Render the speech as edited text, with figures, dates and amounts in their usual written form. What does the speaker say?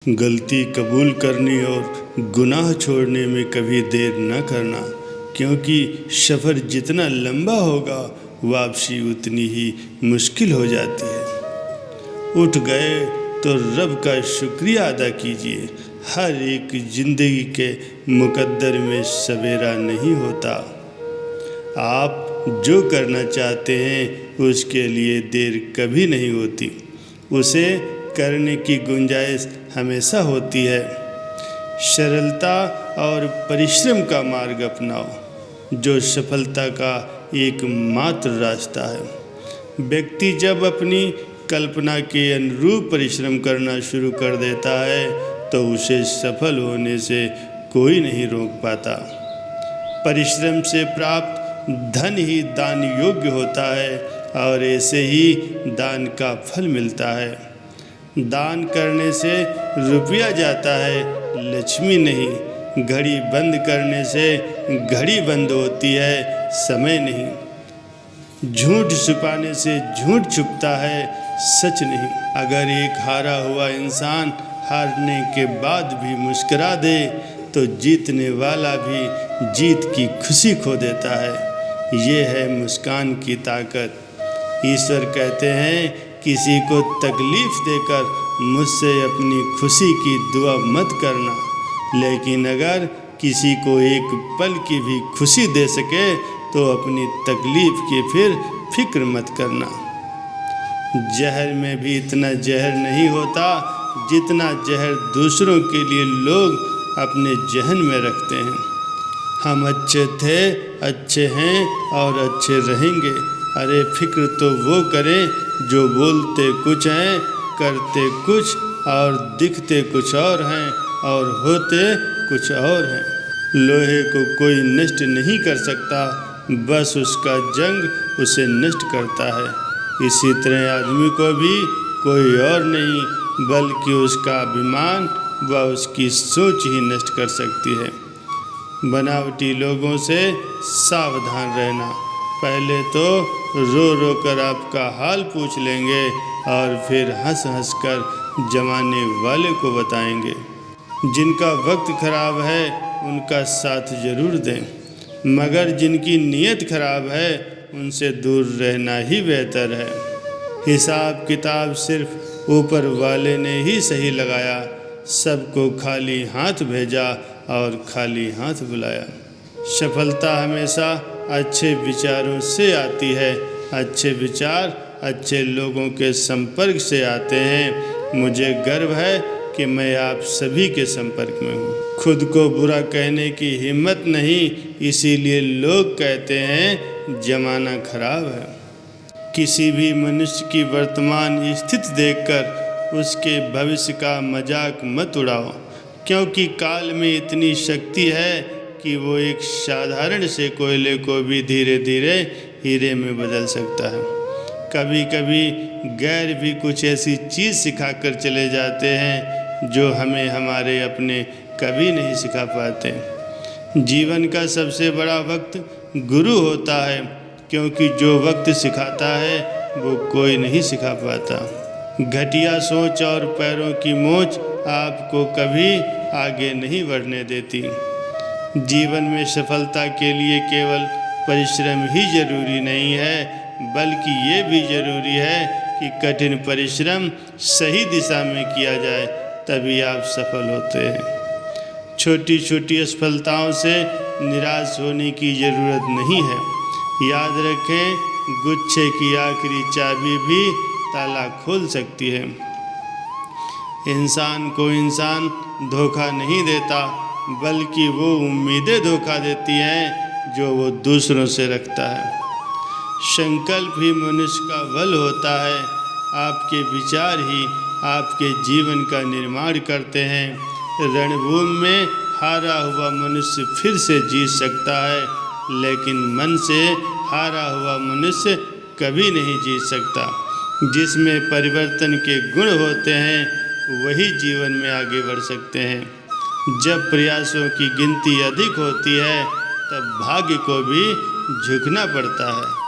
गलती कबूल करने और गुनाह छोड़ने में कभी देर न करना, क्योंकि सफ़र जितना लंबा होगा वापसी उतनी ही मुश्किल हो जाती है। उठ गए तो रब का शुक्रिया अदा कीजिए। हर एक ज़िंदगी के मुकद्दर में सवेरा नहीं होता। आप जो करना चाहते हैं उसके लिए देर कभी नहीं होती, उसे करने की गुंजाइश हमेशा होती है। सरलता और परिश्रम का मार्ग अपनाओ, जो सफलता का एकमात्र रास्ता है। व्यक्ति जब अपनी कल्पना के अनुरूप परिश्रम करना शुरू कर देता है तो उसे सफल होने से कोई नहीं रोक पाता। परिश्रम से प्राप्त धन ही दान योग्य होता है और ऐसे ही दान का फल मिलता है। दान करने से रुपया जाता है, लक्ष्मी नहीं। घड़ी बंद करने से घड़ी बंद होती है, समय नहीं। झूठ छुपाने से झूठ छुपता है, सच नहीं। अगर एक हारा हुआ इंसान हारने के बाद भी मुस्कुरा दे तो जीतने वाला भी जीत की खुशी खो देता है। ये है मुस्कान की ताकत। ईश्वर कहते हैं, किसी को तकलीफ़ देकर मुझसे अपनी खुशी की दुआ मत करना, लेकिन अगर किसी को एक पल की भी खुशी दे सके तो अपनी तकलीफ़ की फिर फिक्र मत करना। जहर में भी इतना जहर नहीं होता जितना जहर दूसरों के लिए लोग अपने जहन में रखते हैं। हम अच्छे थे, अच्छे हैं और अच्छे रहेंगे। अरे फिक्र तो वो करें जो बोलते कुछ हैं, करते कुछ और दिखते कुछ और हैं और होते कुछ और हैं। लोहे को कोई नष्ट नहीं कर सकता, बस उसका जंग उसे नष्ट करता है। इसी तरह आदमी को भी कोई और नहीं बल्कि उसका अभिमान व उसकी सोच ही नष्ट कर सकती है। बनावटी लोगों से सावधान रहना। पहले तो रो रो कर आपका हाल पूछ लेंगे और फिर हंस हंस कर जमाने वाले को बताएंगे। जिनका वक्त खराब है उनका साथ ज़रूर दें, मगर जिनकी नीयत खराब है उनसे दूर रहना ही बेहतर है। हिसाब किताब सिर्फ ऊपर वाले ने ही सही लगाया, सबको खाली हाथ भेजा और खाली हाथ बुलाया। सफलता हमेशा अच्छे विचारों से आती है। अच्छे विचार अच्छे लोगों के संपर्क से आते हैं। मुझे गर्व है कि मैं आप सभी के संपर्क में हूँ। खुद को बुरा कहने की हिम्मत नहीं, इसीलिए लोग कहते हैं ज़माना खराब है। किसी भी मनुष्य की वर्तमान स्थिति देखकर उसके भविष्य का मजाक मत उड़ाओ, क्योंकि काल में इतनी शक्ति है कि वो एक साधारण से कोयले को भी धीरे धीरे हीरे में बदल सकता है। कभी कभी गैर भी कुछ ऐसी चीज़ सिखा कर चले जाते हैं जो हमें हमारे अपने कभी नहीं सिखा पाते। जीवन का सबसे बड़ा वक्त गुरु होता है, क्योंकि जो वक्त सिखाता है वो कोई नहीं सिखा पाता। घटिया सोच और पैरों की मोच आपको कभी आगे नहीं बढ़ने देती। जीवन में सफलता के लिए केवल परिश्रम ही जरूरी नहीं है, बल्कि ये भी ज़रूरी है कि कठिन परिश्रम सही दिशा में किया जाए, तभी आप सफल होते हैं। छोटी छोटी असफलताओं से निराश होने की ज़रूरत नहीं है। याद रखें, गुच्छे की आखिरी चाबी भी ताला खोल सकती है। इंसान को इंसान धोखा नहीं देता, बल्कि वो उम्मीदें धोखा देती हैं जो वो दूसरों से रखता है। संकल्प ही मनुष्य का बल होता है। आपके विचार ही आपके जीवन का निर्माण करते हैं। रणभूमि में हारा हुआ मनुष्य फिर से जीत सकता है, लेकिन मन से हारा हुआ मनुष्य कभी नहीं जीत सकता। जिसमें परिवर्तन के गुण होते हैं वही जीवन में आगे बढ़ सकते हैं। जब प्रयासों की गिनती अधिक होती है तब भाग्य को भी झुकना पड़ता है।